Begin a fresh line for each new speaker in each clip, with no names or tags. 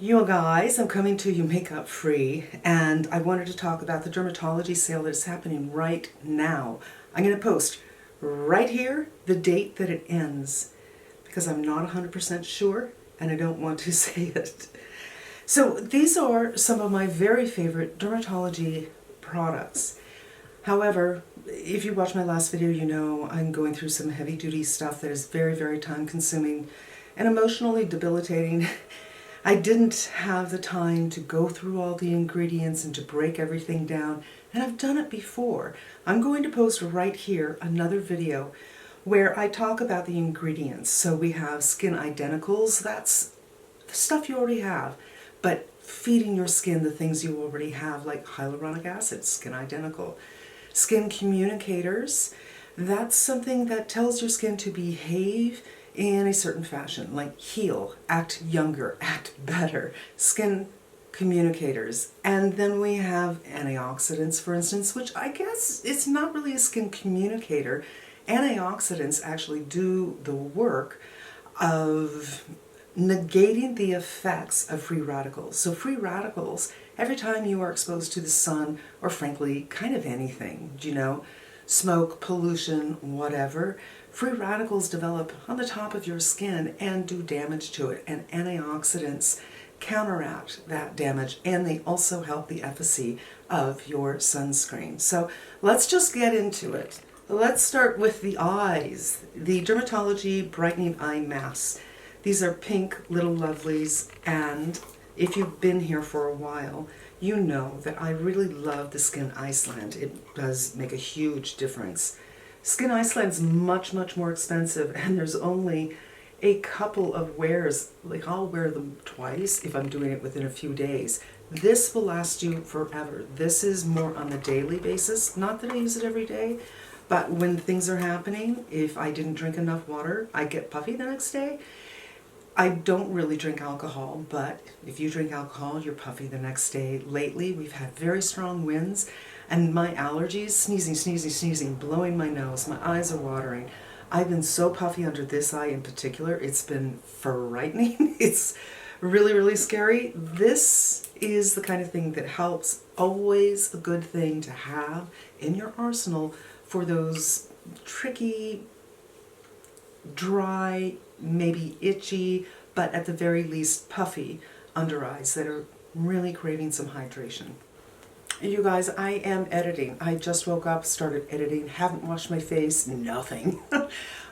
You guys, I'm coming to you makeup free, and I wanted to talk about the dermatology sale that is happening right now. I'm going to post right here the date that it ends because I'm not 100% sure and I don't want to say it. So these are some of my very favorite dermatology products. However, if you watch my last video, you know I'm going through some heavy duty stuff that is very, very time consuming and emotionally debilitating. I didn't have the time to go through all the ingredients and to break everything down, and I've done it before. I'm going to post right here another video where I talk about the ingredients. So we have skin identicals, that's the stuff you already have, but feeding your skin the things you already have, like hyaluronic acid, skin identical. Skin communicators, that's something that tells your skin to behave in a certain fashion, like heal, act younger, act better, skin communicators. And then we have antioxidants, for instance, which I guess it's not really a skin communicator. Antioxidants actually do the work of negating the effects of free radicals. So free radicals, every time you are exposed to the sun, or frankly, kind of anything, smoke, pollution, whatever, free radicals develop on the top of your skin and do damage to it, and antioxidants counteract that damage, and they also help the efficacy of your sunscreen. So let's just get into it. Let's start with the eyes. The DRMTLGY Brightening Eye Masks. These are pink little lovelies, and if you've been here for a while, you know that I really love the Skin Iceland. It does make a huge difference. Skin Iceland's much, much more expensive, and there's only a couple of wears. Like, I'll wear them twice if I'm doing it within a few days. This will last you forever. This is more on a daily basis. Not that I use it every day, but when things are happening, if I didn't drink enough water, I get puffy the next day. I don't really drink alcohol, but if you drink alcohol, you're puffy the next day. Lately, we've had very strong winds, and my allergies, sneezing, blowing my nose, my eyes are watering. I've been so puffy under this eye in particular, it's been frightening. It's really, really scary. This is the kind of thing that helps. Always a good thing to have in your arsenal for those tricky, dry, maybe itchy, but at the very least puffy under eyes that are really craving some hydration. You guys, I am editing. I just woke up, started editing, haven't washed my face, nothing.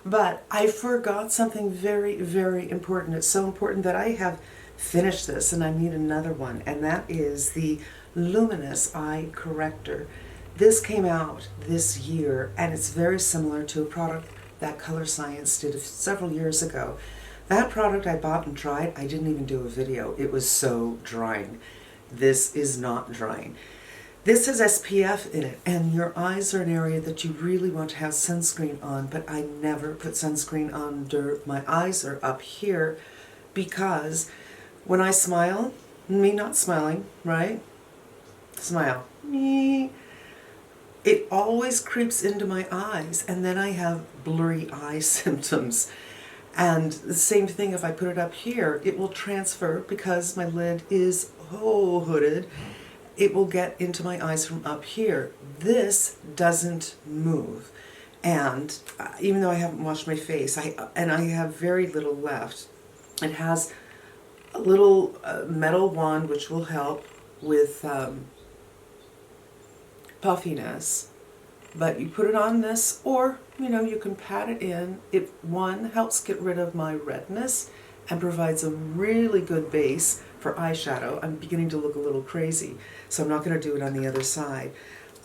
But I forgot something very, very important. It's so important that I have finished this and I need another one, and that is the Luminous Eye Corrector. This came out this year, and it's very similar to a product that Color Science did several years ago. That product I bought and tried, I didn't even do a video. It was so drying. This is not drying. This has SPF in it, and your eyes are an area that you really want to have sunscreen on, but I never put sunscreen under. My eyes are up here because when I smile, me not smiling, right? Smile. Me. It always creeps into my eyes, and then I have blurry eye symptoms. And the same thing if I put it up here, it will transfer because my lid is hooded. It will get into my eyes from up here. This doesn't move. And even though I haven't washed my face, I have very little left. It has a little metal wand which will help with puffiness, but you put it on this, or you can pat it in. It helps get rid of my redness and provides a really good base for eyeshadow. I'm beginning to look a little crazy, so I'm not going to do it on the other side.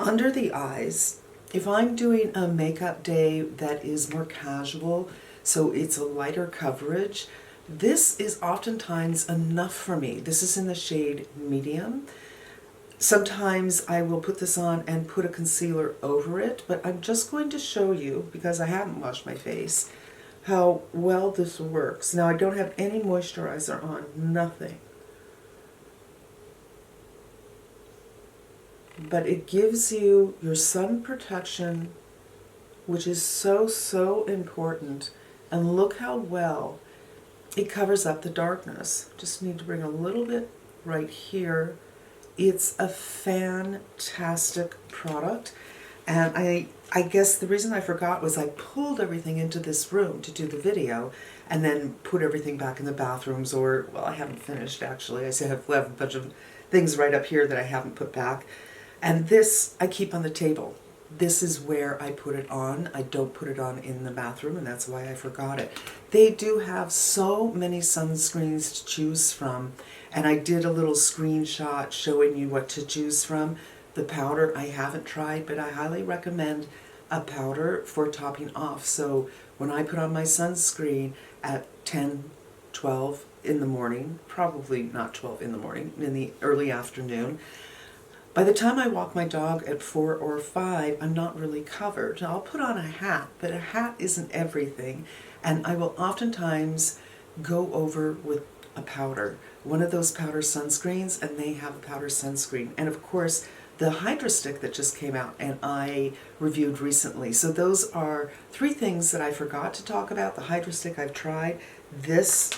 Under the eyes, if I'm doing a makeup day that is more casual, so it's a lighter coverage, this is oftentimes enough for me. This is in the shade medium. Sometimes I will put this on and put a concealer over it, but I'm just going to show you, because I haven't washed my face, how well this works. Now, I don't have any moisturizer on, nothing. But it gives you your sun protection, which is so, so important. And look how well it covers up the darkness. Just need to bring a little bit right here. It's a fantastic product. And I guess the reason I forgot was I pulled everything into this room to do the video and then put everything back in the bathrooms, or, well, I haven't finished actually. I still have a bunch of things right up here that I haven't put back. And this I keep on the table. This is where I put it on. I don't put it on in the bathroom, and that's why I forgot it. They do have so many sunscreens to choose from, and I did a little screenshot showing you what to choose from. The powder I haven't tried, but I highly recommend a powder for topping off. So when I put on my sunscreen at 10, 12 in the morning, probably not 12 in the morning, in the early afternoon, by the time I walk my dog at 4 or 5, I'm not really covered. Now, I'll put on a hat, but a hat isn't everything. And I will oftentimes go over with a powder, one of those powder sunscreens, and they have a powder sunscreen. And of course, the Hydra Stick that just came out and I reviewed recently. So those are 3 things that I forgot to talk about. The Hydra Stick I've tried. This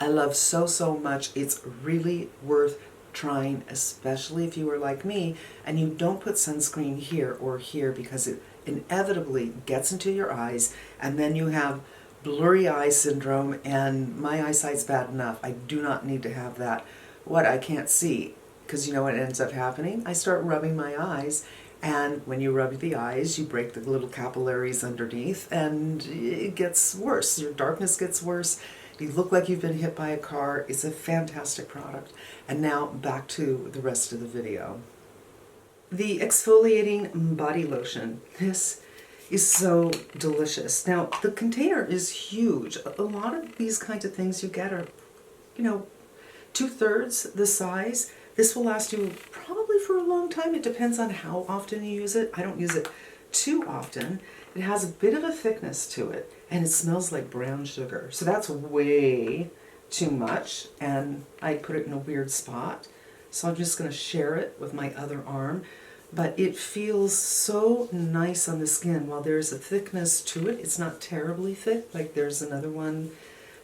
I love so, so much. It's really worth trying, especially if you are like me and you don't put sunscreen here or here, because it inevitably gets into your eyes and then you have blurry eye syndrome, and my eyesight's bad enough. I do not need to have that. What I can't see, because you know what ends up happening? I start rubbing my eyes, and when you rub the eyes, you break the little capillaries underneath, and it gets worse. Your darkness gets worse. You look like you've been hit by a car. It's a fantastic product. And now back to the rest of the video. The exfoliating body lotion. This is so delicious. Now, the container is huge. A lot of these kinds of things you get are, 2/3 the size. This will last you probably for a long time. It depends on how often you use it. I don't use it too often. It has a bit of a thickness to it, and it smells like brown sugar. So that's way too much, and I put it in a weird spot. So I'm just going to share it with my other arm. But it feels so nice on the skin. While there's a thickness to it, it's not terribly thick. Like there's another one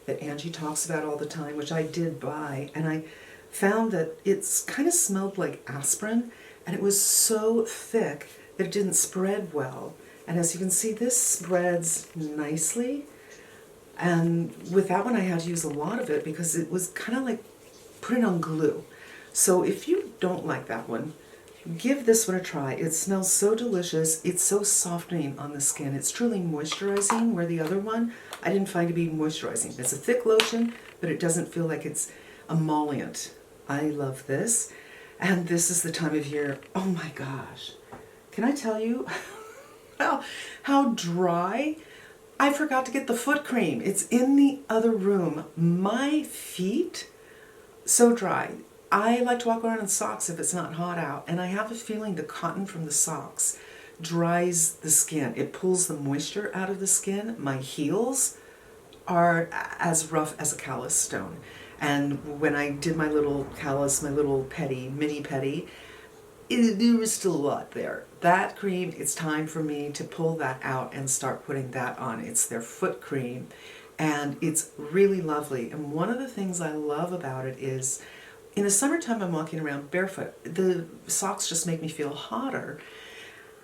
that Angie talks about all the time, which I did buy, and I found that it's kind of smelled like aspirin, and it was so thick that it didn't spread well. And as you can see, this spreads nicely. And with that one, I had to use a lot of it because it was kind of like putting on glue. So if you don't like that one, give this one a try. It smells so delicious. It's so softening on the skin. It's truly moisturizing, where the other one I didn't find to be moisturizing. It's a thick lotion, but it doesn't feel like it's emollient. I love this. And this is the time of year, oh my gosh. Can I tell you how dry? I forgot to get the foot cream. It's in the other room. My feet, so dry. I like to walk around in socks if it's not hot out, and I have a feeling the cotton from the socks dries the skin. It pulls the moisture out of the skin. My heels are as rough as a callus stone. And when I did my little callus, my little mini petty, there was still a lot there. That cream, it's time for me to pull that out and start putting that on. It's their foot cream, and it's really lovely. And one of the things I love about it is, in the summertime, I'm walking around barefoot. The socks just make me feel hotter.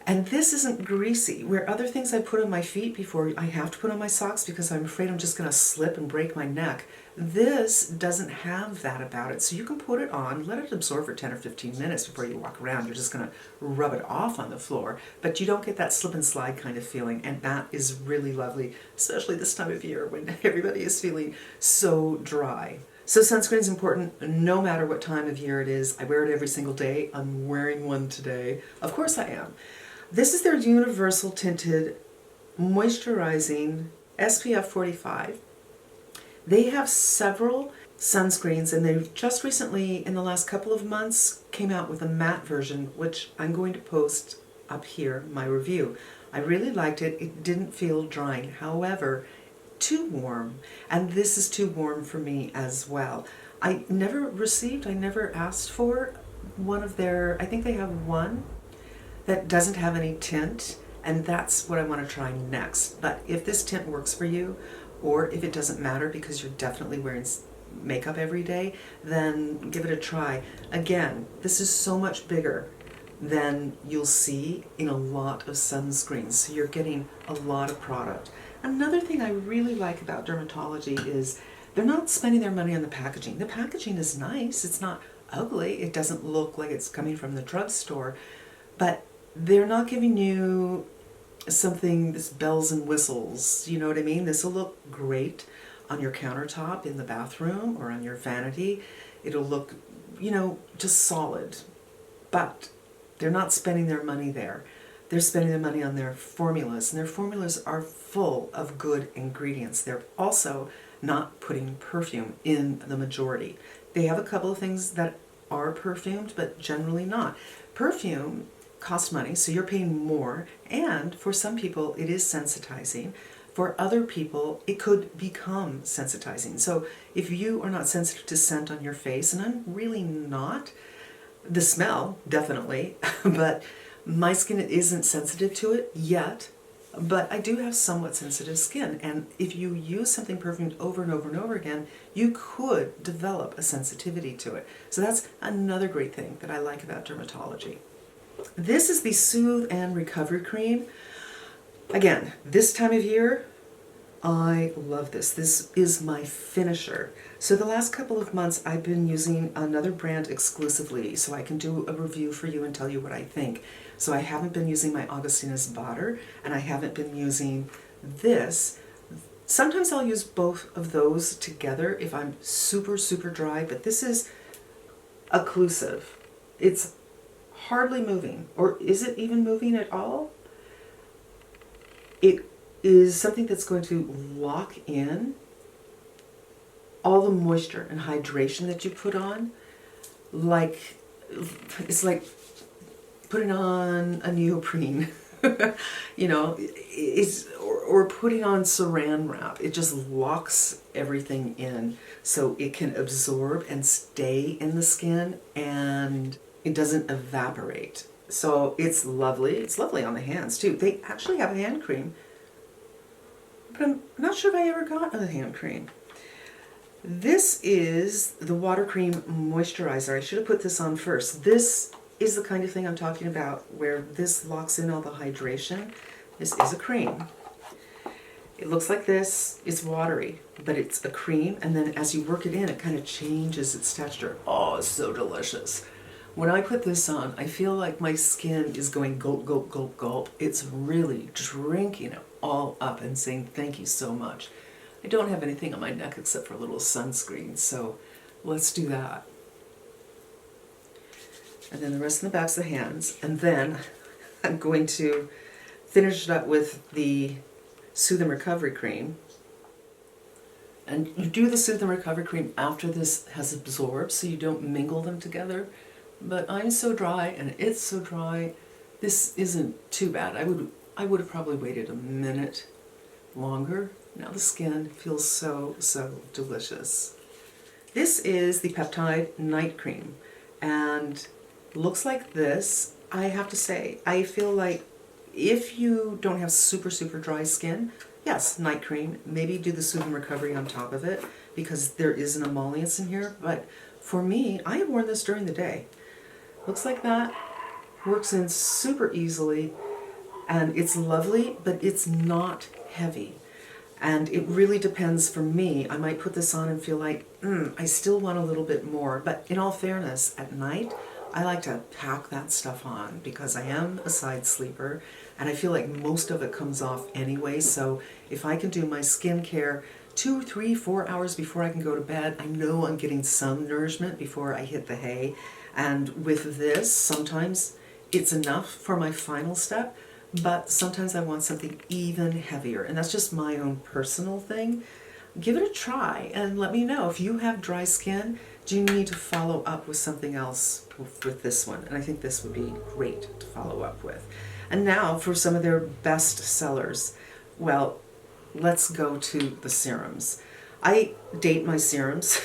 And this isn't greasy, where other things I put on my feet before I have to put on my socks because I'm afraid I'm just going to slip and break my neck. This doesn't have that about it. So you can put it on, let it absorb for 10 or 15 minutes before you walk around. You're just going to rub it off on the floor, but you don't get that slip and slide kind of feeling, and that is really lovely, especially this time of year when everybody is feeling so dry. So sunscreen is important no matter what time of year it is. I wear it every single day. I'm wearing one today. Of course I am. This is their Universal Tinted Moisturizing SPF 45. They have several sunscreens, and they've just recently, in the last couple of months, came out with a matte version, which I'm going to post up here, my review. I really liked it. It didn't feel drying. However, too warm, and this is too warm for me as well. I never asked for one of their, I think they have one that doesn't have any tint, and that's what I want to try next. But if this tint works for you, or if it doesn't matter because you're definitely wearing makeup every day, then give it a try. Again, this is so much bigger than you'll see in a lot of sunscreens, so you're getting a lot of product. Another thing I really like about Dermatology is they're not spending their money on the packaging. The packaging is nice, it's not ugly, it doesn't look like it's coming from the drugstore, but they're not giving you something that's bells and whistles, you know what I mean? This will look great on your countertop in the bathroom or on your vanity. It'll look, you know, just solid. But they're not spending their money there. They're spending their money on their formulas, and their formulas are full of good ingredients. They're also not putting perfume in the majority. They have a couple of things that are perfumed, but generally not. Perfume costs money, so you're paying more, and for some people it is sensitizing. For other people, it could become sensitizing. So if you are not sensitive to scent on your face, and I'm really not, the smell, definitely, but my skin isn't sensitive to it yet, but I do have somewhat sensitive skin, and if you use something perfumed over and over and over again, you could develop a sensitivity to it. So that's another great thing that I like about Dermatology. This is the Soothe and Recovery Cream. Again, this time of year, I love this. This is my finisher. So the last couple of months I've been using another brand exclusively so I can do a review for you and tell you what I think. So I haven't been using my Augustinus Bader, and I haven't been using this. Sometimes I'll use both of those together if I'm super, super dry, but this is occlusive. It's hardly moving, or is it even moving at all? It is something that's going to lock in all the moisture and hydration that you put on. Like, it's like putting on a neoprene, you know, or putting on saran wrap. It just locks everything in so it can absorb and stay in the skin, and it doesn't evaporate. So it's lovely. It's lovely on the hands too. They actually have a hand cream, but I'm not sure if I ever got a hand cream. This is the Water Cream Moisturizer. I should have put this on first. This is the kind of thing I'm talking about, where this locks in all the hydration. This is a cream. It looks like this. It's watery, but it's a cream, and then as you work it in, it kind of changes its texture. Oh, it's so delicious. When I put this on, I feel like my skin is going gulp, gulp, gulp, gulp. It's really drinking it all up and saying thank you so much. I don't have anything on my neck except for a little sunscreen, so let's do that. And then the rest in the backs of the hands, and then I'm going to finish it up with the Soothe and Recovery Cream. And you do the Soothe and Recovery Cream after this has absorbed, so you don't mingle them together. But I'm so dry, and it's so dry, this isn't too bad. I would have probably waited a minute longer. Now the skin feels so, so delicious. This is the Peptide Night Cream, and looks like this. I have to say, I feel like if you don't have super, super dry skin, yes, night cream, maybe do the Soothe and Recovery on top of it, because there is an emollients in here, but for me, I have worn this during the day. Looks like that, works in super easily, and it's lovely, but it's not heavy. And it really depends for me. I might put this on and feel like, I still want a little bit more, but in all fairness, at night, I like to pack that stuff on because I am a side sleeper, and I feel like most of it comes off anyway, so if I can do my skincare 2, 3, 4 hours before I can go to bed, I know I'm getting some nourishment before I hit the hay. And with this, sometimes it's enough for my final step, but sometimes I want something even heavier, and that's just my own personal thing. Give it a try and let me know. If you have dry skin, do you need to follow up with something else with this one? And I think this would be great to follow up with. And now for some of their best sellers. Well, let's go to the serums. I date my serums.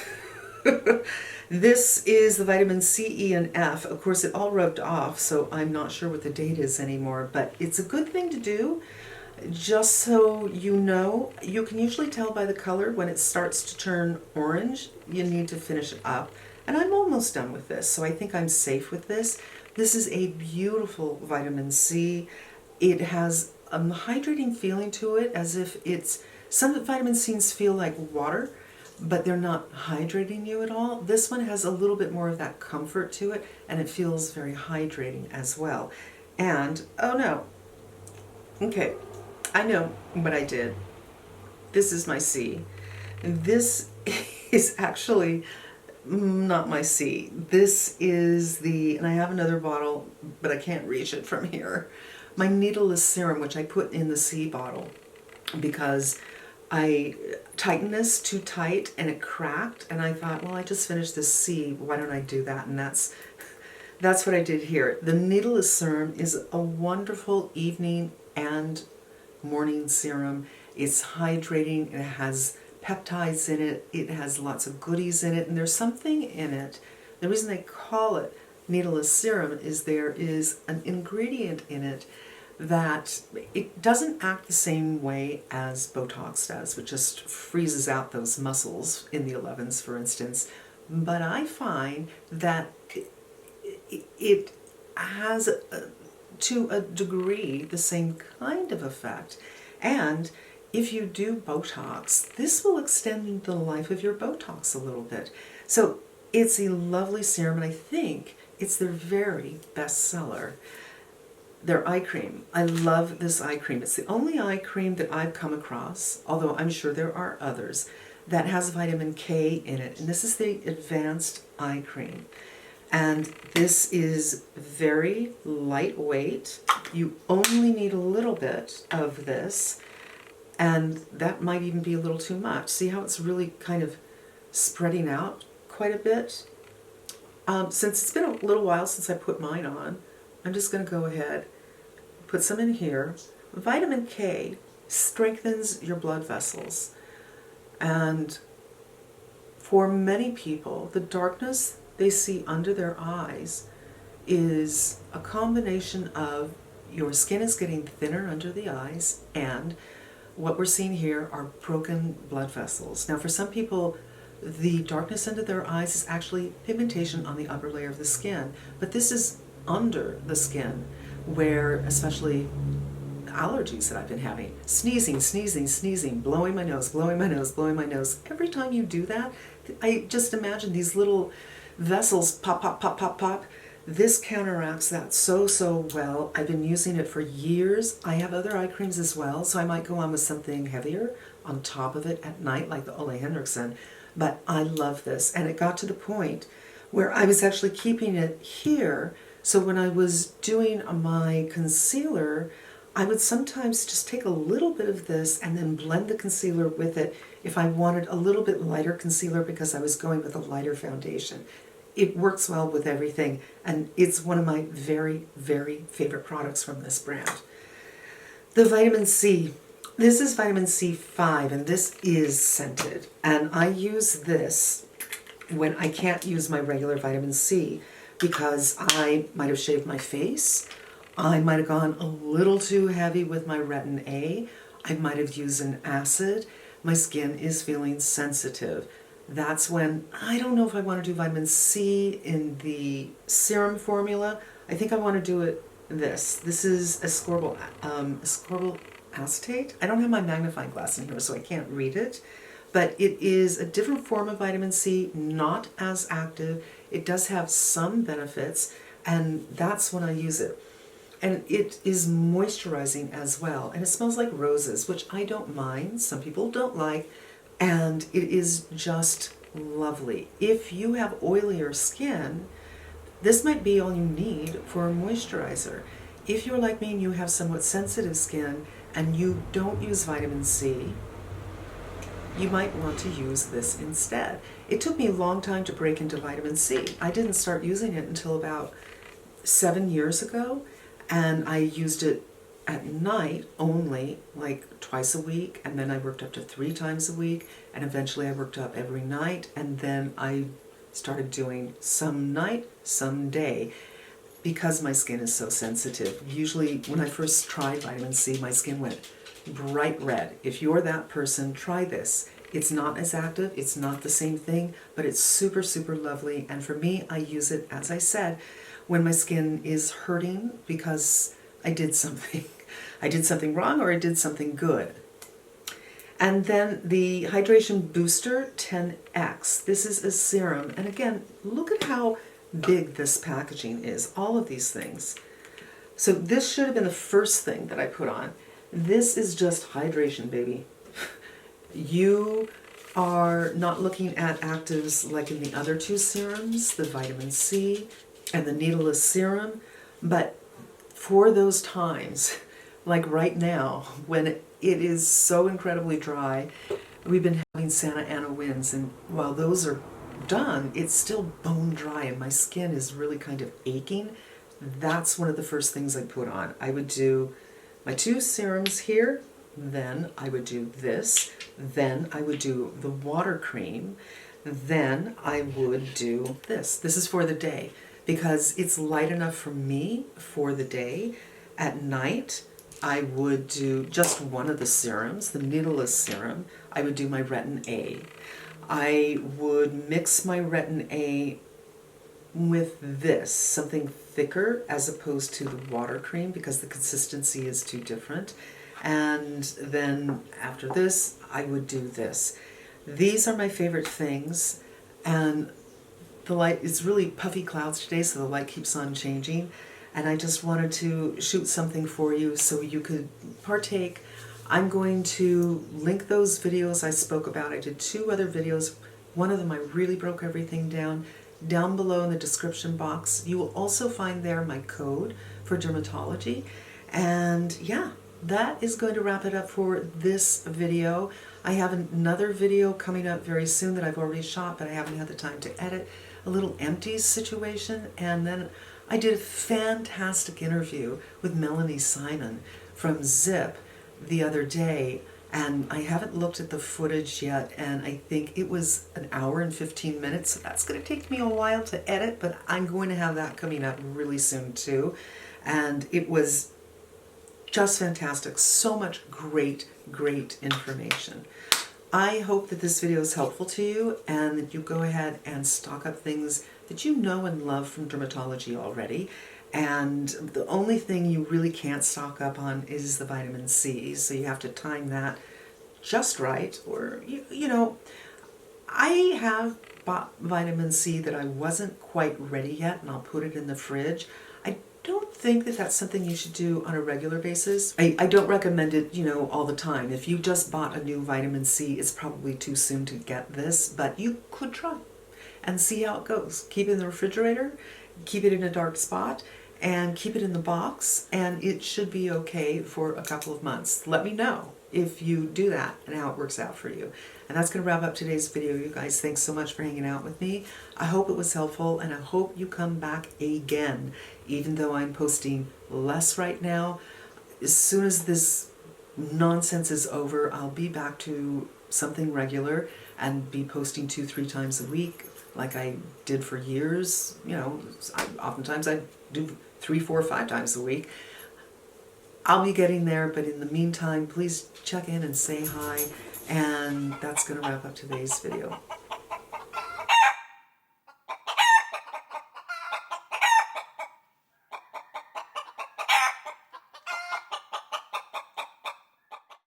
This is the vitamin C, E, and F. Of course, it all rubbed off, so I'm not sure what the date is anymore, but it's a good thing to do. just so you know, you can usually tell by the color when it starts to turn orange, you need to finish it up. And I'm almost done with this, so I think I'm safe with this. This is a beautiful vitamin C. It has a hydrating feeling to it, as if it's, some vitamin C's feel like water, but they're not hydrating you at all. This one has a little bit more of that comfort to it, and it feels very hydrating as well. And, oh no, okay, I know what I did. This is my C. This is actually not my C. This is the, and I have another bottle, but I can't reach it from here. My needleless serum, which I put in the C bottle because I tightened this too tight and it cracked, and I thought, well, I just finished this C, why don't I do that? And that's what I did here. The needleless serum is a wonderful evening and morning serum. It's hydrating, it has peptides in it, it has lots of goodies in it, and there's something in it. The reason they call it needleless serum is there is an ingredient in it that it doesn't act the same way as Botox does, which just freezes out those muscles in the 11s, for instance. But I find that it has, to a degree, the same kind of effect. And if you do Botox, this will extend the life of your Botox a little bit. So it's a lovely serum, and I think it's their very best seller. Their eye cream. I love this eye cream. It's the only eye cream that I've come across, although I'm sure there are others, that has vitamin K in it. And this is the advanced eye cream. And this is very lightweight. You only need a little bit of this, and that might even be a little too much. See how it's really kind of spreading out quite a bit? Since it's been a little while since I put mine on, I'm just going to go ahead, put some in here. Vitamin K strengthens your blood vessels. And for many people, the darkness they see under their eyes is a combination of your skin is getting thinner under the eyes, and what we're seeing here are broken blood vessels. Now, for some people, the darkness under their eyes is actually pigmentation on the upper layer of the skin, but this is under the skin, where especially allergies that I've been having, sneezing, blowing my nose, blowing my nose, blowing my nose. Every time you do that, I just imagine these little vessels pop, pop, pop, pop, pop. This counteracts that so well. I've been using it for years. I have other eye creams as well, so I might go on with something heavier on top of it at night, like the Ole Henriksen. But I love this, and it got to the point where I was actually keeping it here. So when I was doing my concealer, I would sometimes just take a little bit of this and then blend the concealer with it if I wanted a little bit lighter concealer, because I was going with a lighter foundation. It works well with everything, and it's one of my very, very favorite products from this brand. The vitamin C. This is vitamin C5, and this is scented. And I use this when I can't use my regular vitamin C, because I might have shaved my face, I might have gone a little too heavy with my retin A, I might have used an acid, my skin is feeling sensitive. That's when I don't know if I want to do vitamin C in the serum formula. I think I want to do it this. This is ascorbyl acetate. I don't have my magnifying glass in here, so I can't read it. But it is a different form of vitamin C, not as active. It does have some benefits, and that's when I use it. And it is moisturizing as well, and it smells like roses, which I don't mind. Some people don't like, and it is just lovely. If you have oilier skin, this might be all you need for a moisturizer. If you're like me and you have somewhat sensitive skin and you don't use vitamin C, you might want to use this instead. It took me a long time to break into vitamin C. I didn't start using it until about 7 years ago, and I used it at night only, like twice a week, and then I worked up to 3 times a week, and eventually I worked up every night, and then I started doing some night, some day, because my skin is so sensitive. Usually when I first tried vitamin C, my skin went bright red. If you're that person, try this. It's not as active, it's not the same thing, but it's super, super lovely. And for me, I use it, as I said, when my skin is hurting because I did something. I did something wrong or I did something good. And then the Hydration Booster 10X. This is a serum. And again, look at how big this packaging is. All of these things. So this should have been the first thing that I put on. This is just hydration, baby. You are not looking at actives like in the other two serums, the vitamin C and the needleless serum, but for those times, like right now, when it is so incredibly dry, we've been having Santa Ana winds, and while those are done, it's still bone dry and my skin is really kind of aching. That's one of the first things I put on. I would do my two serums here, then I would do this, then I would do the water cream, then I would do this. This is for the day because it's light enough for me for the day. At night, I would do just one of the serums, the needleless serum. I would do my Retin A. I would mix my Retin A with this, something thicker as opposed to the water cream because the consistency is too different. And then after this, I would do this. These are my favorite things, and the light, it's really puffy clouds today, so the light keeps on changing, and I just wanted to shoot something for you so you could partake. I'm going to link those videos I spoke about. I did two other videos. One of them I really broke everything down below in the description box. You will also find there my code for dermatology. And yeah, that is going to wrap it up for this video. I have another video coming up very soon that I've already shot, but I haven't had the time to edit. A little empties situation. And then I did a fantastic interview with Melanie Simon from Zip the other day, and I haven't looked at the footage yet, and I think it was an hour and 15 minutes, so that's going to take me a while to edit, but I'm going to have that coming up really soon too. And it was just fantastic. So much great information. I hope that this video is helpful to you and that you go ahead and stock up things that you know and love from dermatology already. And the only thing you really can't stock up on is the vitamin C, so you have to time that just right. Or, you know, I have bought vitamin C that I wasn't quite ready yet, and I'll put it in the fridge. I don't think that that's something you should do on a regular basis. I don't recommend it, you know, all the time. If you just bought a new vitamin C, it's probably too soon to get this, but you could try and see how it goes. Keep it in the refrigerator, keep it in a dark spot, and keep it in the box, and it should be okay for a couple of months. Let me know if you do that and how it works out for you. And that's going to wrap up today's video, you guys. Thanks so much for hanging out with me. I hope it was helpful, and I hope you come back again. Even though I'm posting less right now, as soon as this nonsense is over, I'll be back to something regular and be posting 2-3 times a week like I did for years. You know, oftentimes I do 3, 4, 5 times a week. I'll be getting there, but in the meantime, please check in and say hi, and that's going to wrap up today's video.